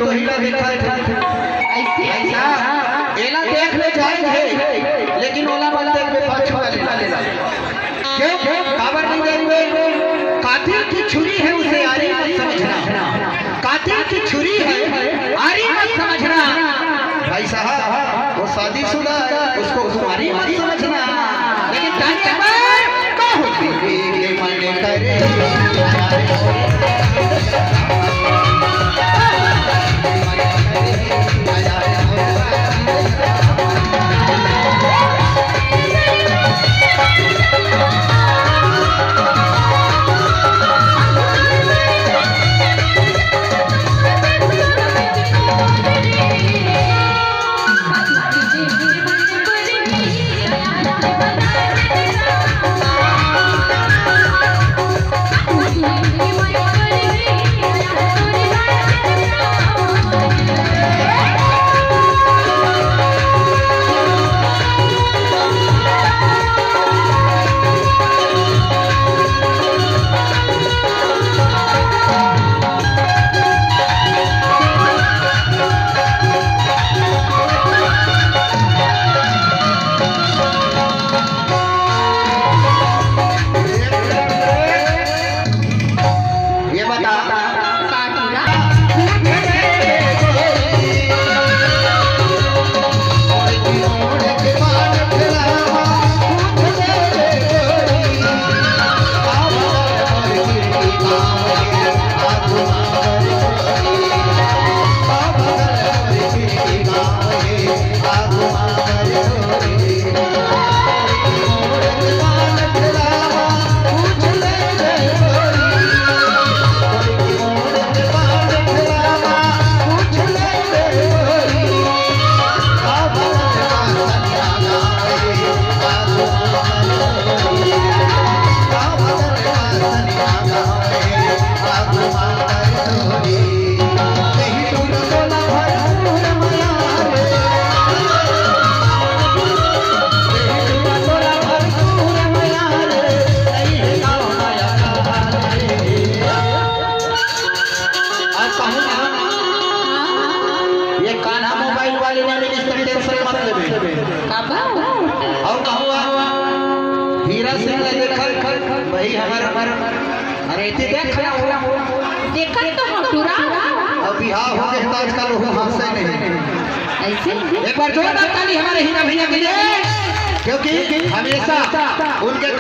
तो ही देखा ऐसा एला देख ले जाएंगे लेकिन ओला वाला देख ले पाछू वाले क्यों खबर नहीं देंगे। कातिल की छुरी है उसे आरी मत समझना, कातिल की छुरी है आरी मत समझना। भाई साहब वो शादीशुदा है उसको कुमारी मत समझना, लेकिन ताने पर कहूं के मन करे हीरा सिंह ने देखा भाई हमारा अरे देख देखा तो हटूरा अब बिहार हो गए तो आजकल वो हमसे नहीं ऐसे एक बार जोरदार ताली हमारे हीरा भैया के लिए, क्योंकि हमेशा उनके